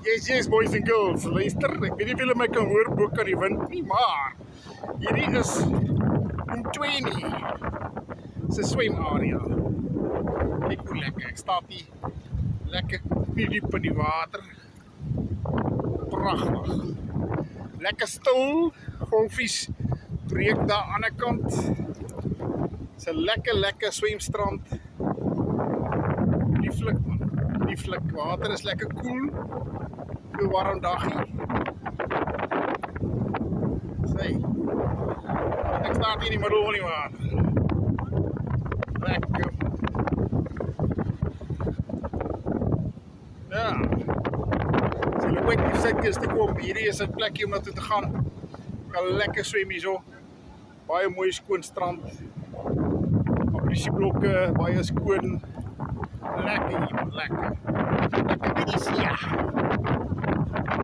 Yes, boys and girls, luister, ek weet nie of julle my kan hoor bo kan die wind nie, maar hierdie is Umtweni se swemarea. Kyk hoe lekker, ek staan hier lekker diep in die water. Pragtig. Lekker stil, golfies breek daar aan die ander kant. Dis 'n lekker swemstrand. Die flik man, die flik. Water is lekker koel. Hoe warm dagie. Sê. Ek staan hier in die middel van die water. Lekker. Ja. As jy ooit nie sit is te kom, hierdie is 'n plekkie om na toe te gaan. Kan lekker swem hierso. Baie mooi skoon strand. Apprecieblokke, baie skoon. Lekker hier, lekker. Lekker bietjie